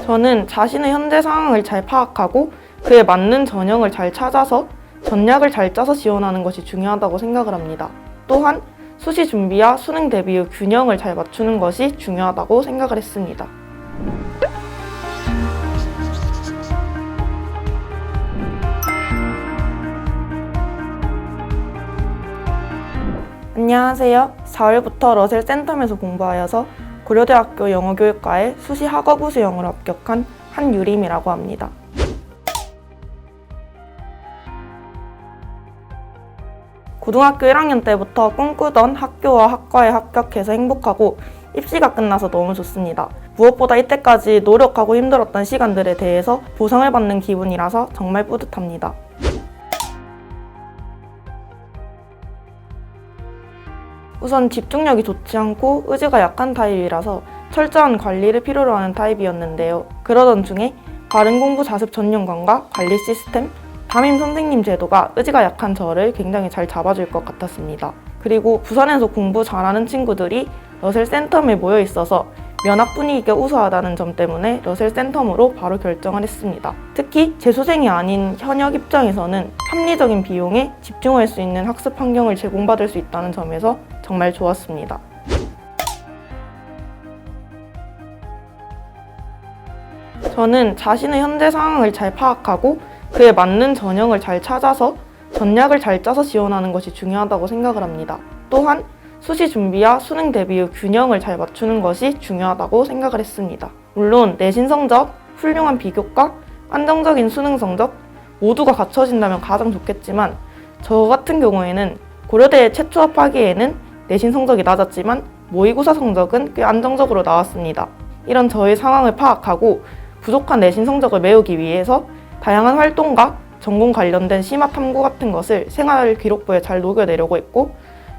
저는 자신의 현재 상황을 잘 파악하고 그에 맞는 전형을 잘 찾아서 전략을 잘 짜서 지원하는 것이 중요하다고 생각을 합니다. 또한 수시 준비와 수능 대비의 균형을 잘 맞추는 것이 중요하다고 생각을 했습니다. 안녕하세요. 4월부터 러셀 센텀에서 공부하여서 고려대학교 영어교육과에 수시 학업우 수영으로 합격한 한유림이라고 합니다. 고등학교 1학년 때부터 꿈꾸던 학교와 학과에 합격해서 행복하고 입시가 끝나서 너무 좋습니다. 무엇보다 이때까지 노력하고 힘들었던 시간들에 대해서 보상을 받는 기분이라서 정말 뿌듯합니다. 우선 집중력이 좋지 않고 의지가 약한 타입이라서 철저한 관리를 필요로 하는 타입이었는데요. 그러던 중에 바른 공부 자습 전용관과 관리 시스템, 담임 선생님 제도가 의지가 약한 저를 굉장히 잘 잡아줄 것 같았습니다. 그리고 부산에서 공부 잘하는 친구들이 러셀 센텀에 모여 있어서 면학 분위기가 우수하다는 점 때문에 러셀 센텀으로 바로 결정을 했습니다. 특히 재수생이 아닌 현역 입장에서는 합리적인 비용에 집중할 수 있는 학습 환경을 제공받을 수 있다는 점에서 정말 좋았습니다. 저는 자신의 현재 상황을 잘 파악하고 그에 맞는 전형을 잘 찾아서 전략을 잘 짜서 지원하는 것이 중요하다고 생각을 합니다. 또한 수시 준비와 수능 대비의 균형을 잘 맞추는 것이 중요하다고 생각을 했습니다. 물론 내신 성적, 훌륭한 비교과, 안정적인 수능 성적 모두가 갖춰진다면 가장 좋겠지만 저 같은 경우에는 고려대에 최초 합하기에는 내신 성적이 낮았지만 모의고사 성적은 꽤 안정적으로 나왔습니다. 이런 저의 상황을 파악하고 부족한 내신 성적을 메우기 위해서 다양한 활동과 전공 관련된 심화 탐구 같은 것을 생활 기록부에 잘 녹여내려고 했고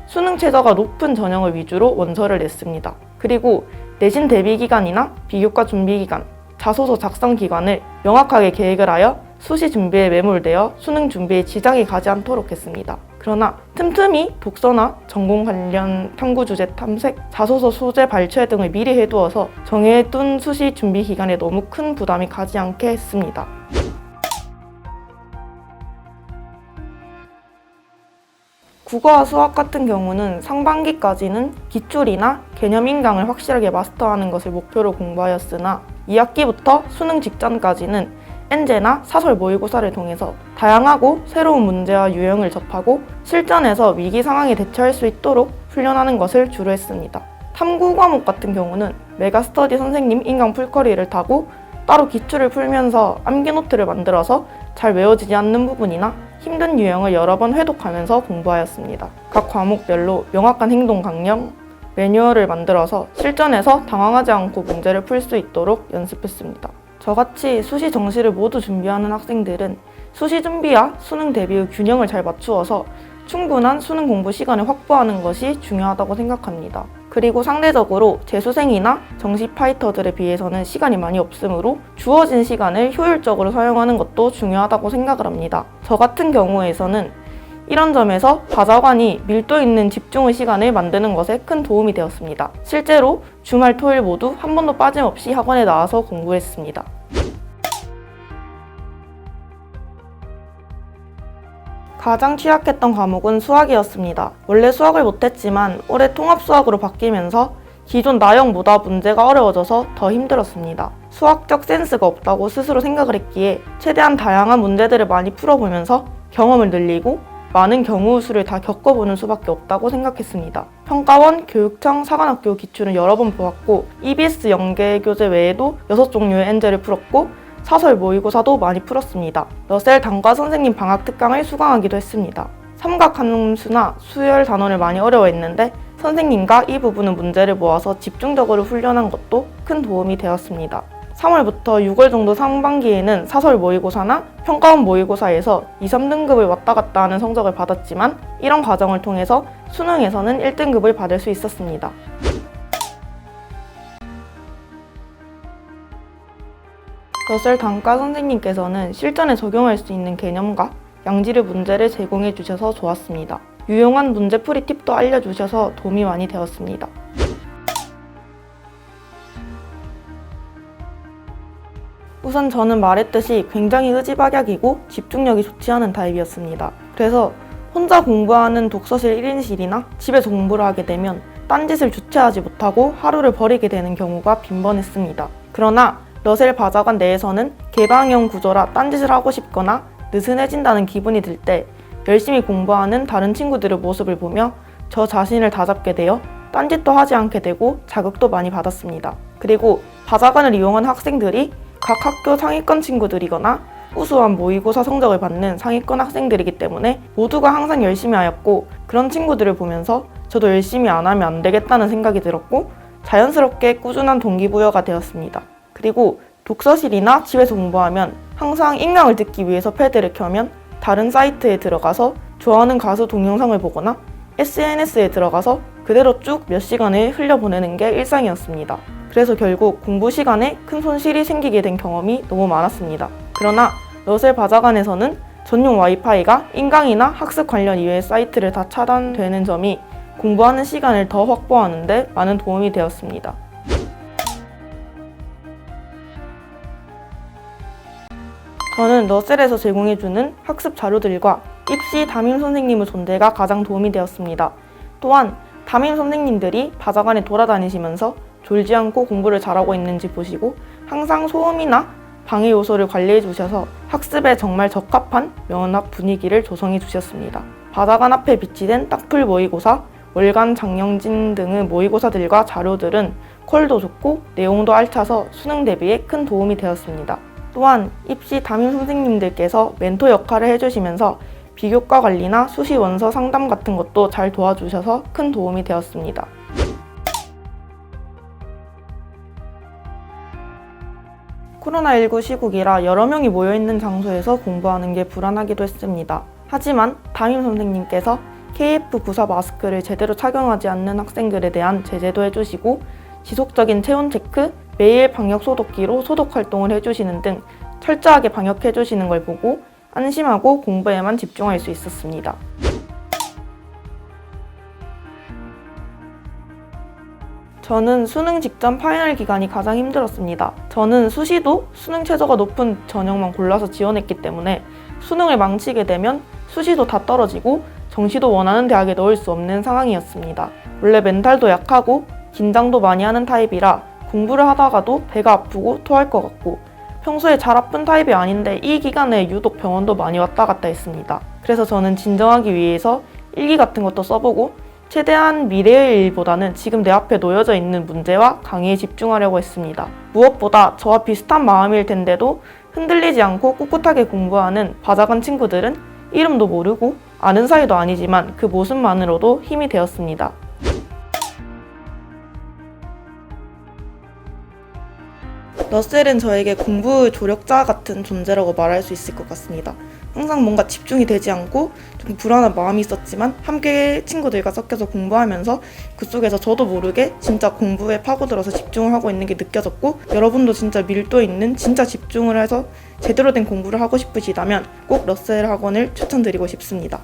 수능 최저가 높은 전형을 위주로 원서를 냈습니다. 그리고 내신 대비 기간이나 비교과 준비 기간, 자소서 작성 기간을 명확하게 계획을 하여 수시 준비에 매몰되어 수능 준비에 지장이 가지 않도록 했습니다. 그러나 틈틈이 독서나 전공 관련 탐구 주제 탐색, 자소서 소재 발췌 등을 미리 해두어서 정해둔 수시 준비 기간에 너무 큰 부담이 가지 않게 했습니다. 국어와 수학 같은 경우는 상반기까지는 기출이나 개념 인강을 확실하게 마스터하는 것을 목표로 공부하였으나 2학기부터 수능 직전까지는 엔제나 사설 모의고사를 통해서 다양하고 새로운 문제와 유형을 접하고 실전에서 위기 상황에 대처할 수 있도록 훈련하는 것을 주로 했습니다. 탐구 과목 같은 경우는 메가스터디 선생님 인강 풀커리를 타고 따로 기출을 풀면서 암기 노트를 만들어서 잘 외워지지 않는 부분이나 힘든 유형을 여러 번 회독하면서 공부하였습니다. 각 과목별로 명확한 행동 강령, 매뉴얼을 만들어서 실전에서 당황하지 않고 문제를 풀 수 있도록 연습했습니다. 저같이 수시 정시를 모두 준비하는 학생들은 수시 준비와 수능 대비의 균형을 잘 맞추어서 충분한 수능 공부 시간을 확보하는 것이 중요하다고 생각합니다. 그리고 상대적으로 재수생이나 정시 파이터들에 비해서는 시간이 많이 없으므로 주어진 시간을 효율적으로 사용하는 것도 중요하다고 생각을 합니다. 저 같은 경우에서는 이런 점에서 바자관이 밀도 있는 집중의 시간을 만드는 것에 큰 도움이 되었습니다. 실제로 주말, 토일 모두 한 번도 빠짐없이 학원에 나와서 공부했습니다. 가장 취약했던 과목은 수학이었습니다. 원래 수학을 못했지만 올해 통합수학으로 바뀌면서 기존 나형보다 문제가 어려워져서 더 힘들었습니다. 수학적 센스가 없다고 스스로 생각을 했기에 최대한 다양한 문제들을 많이 풀어보면서 경험을 늘리고 많은 경우 수를 다 겪어보는 수밖에 없다고 생각했습니다. 평가원, 교육청, 사관학교 기출은 여러 번 보았고 EBS 연계 교재 외에도 6종류의 엔제를 풀었고 사설 모의고사도 많이 풀었습니다. 러셀 단과 선생님 방학 특강을 수강하기도 했습니다. 삼각함수나 수열 단원을 많이 어려워했는데 선생님과 이 부분의 문제를 모아서 집중적으로 훈련한 것도 큰 도움이 되었습니다. 3월부터 6월 정도 상반기에는 사설 모의고사나 평가원 모의고사에서 2, 3등급을 왔다 갔다 하는 성적을 받았지만 이런 과정을 통해서 수능에서는 1등급을 받을 수 있었습니다. 러셀 단과 선생님께서는 실전에 적용할 수 있는 개념과 양질의 문제를 제공해 주셔서 좋았습니다. 유용한 문제풀이 팁도 알려주셔서 도움이 많이 되었습니다. 우선 저는 말했듯이 굉장히 의지박약이고 집중력이 좋지 않은 타입이었습니다. 그래서 혼자 공부하는 독서실 1인실이나 집에서 공부를 하게 되면 딴짓을 주체하지 못하고 하루를 버리게 되는 경우가 빈번했습니다. 그러나 러셀 바자관 내에서는 개방형 구조라 딴짓을 하고 싶거나 느슨해진다는 기분이 들 때 열심히 공부하는 다른 친구들의 모습을 보며 저 자신을 다잡게 되어 딴짓도 하지 않게 되고 자극도 많이 받았습니다. 그리고 바자관을 이용한 학생들이 각 학교 상위권 친구들이거나 우수한 모의고사 성적을 받는 상위권 학생들이기 때문에 모두가 항상 열심히 하였고, 그런 친구들을 보면서 저도 열심히 안 하면 안 되겠다는 생각이 들었고 자연스럽게 꾸준한 동기부여가 되었습니다. 그리고 독서실이나 집에서 공부하면 항상音량을 듣기 위해서 패드를 켜면 다른 사이트에 들어가서 좋아하는 가수 동영상을 보거나 SNS에 들어가서 그대로 쭉 몇 시간을 흘려보내는 게 일상이었습니다. 그래서 결국 공부 시간에 큰 손실이 생기게 된 경험이 너무 많았습니다. 그러나 러셀 바자관에서는 전용 와이파이가 인강이나 학습 관련 이외의 사이트를 다 차단되는 점이 공부하는 시간을 더 확보하는 데 많은 도움이 되었습니다. 저는 러셀에서 제공해주는 학습 자료들과 입시 담임 선생님의 존재가 가장 도움이 되었습니다. 또한 담임 선생님들이 바자관에 돌아다니시면서 졸지 않고 공부를 잘하고 있는지 보시고 항상 소음이나 방해 요소를 관리해 주셔서 학습에 정말 적합한 명확 분위기를 조성해 주셨습니다. 바자관 앞에 비치된 딱풀 모의고사, 월간 장영진 등의 모의고사들과 자료들은 퀄도 좋고 내용도 알차서 수능 대비에 큰 도움이 되었습니다. 또한 입시 담임 선생님들께서 멘토 역할을 해주시면서 비교과 관리나 수시 원서 상담 같은 것도 잘 도와주셔서 큰 도움이 되었습니다. 코로나19 시국이라 여러 명이 모여있는 장소에서 공부하는 게 불안하기도 했습니다. 하지만 담임 선생님께서 KF94 마스크를 제대로 착용하지 않는 학생들에 대한 제재도 해주시고 지속적인 체온 체크, 매일 방역 소독기로 소독 활동을 해주시는 등 철저하게 방역해주시는 걸 보고 안심하고 공부에만 집중할 수 있었습니다. 저는 수능 직전 파이널 기간이 가장 힘들었습니다. 저는 수시도 수능 최저가 높은 전형만 골라서 지원했기 때문에 수능을 망치게 되면 수시도 다 떨어지고 정시도 원하는 대학에 넣을 수 없는 상황이었습니다. 원래 멘탈도 약하고 긴장도 많이 하는 타입이라 공부를 하다가도 배가 아프고 토할 것 같고 평소에 잘 아픈 타입이 아닌데 이 기간에 유독 병원도 많이 왔다 갔다 했습니다. 그래서 저는 진정하기 위해서 일기 같은 것도 써보고 최대한 미래의 일보다는 지금 내 앞에 놓여져 있는 문제와 강의에 집중하려고 했습니다. 무엇보다 저와 비슷한 마음일 텐데도 흔들리지 않고 꿋꿋하게 공부하는 바자관 친구들은 이름도 모르고 아는 사이도 아니지만 그 모습만으로도 힘이 되었습니다. 러셀은 저에게 공부의 조력자 같은 존재라고 말할 수 있을 것 같습니다. 항상 뭔가 집중이 되지 않고 좀 불안한 마음이 있었지만 함께 친구들과 섞여서 공부하면서 그 속에서 저도 모르게 진짜 공부에 파고들어서 집중을 하고 있는 게 느껴졌고, 여러분도 진짜 밀도 있는 진짜 집중을 해서 제대로 된 공부를 하고 싶으시다면 꼭 러셀 학원을 추천드리고 싶습니다.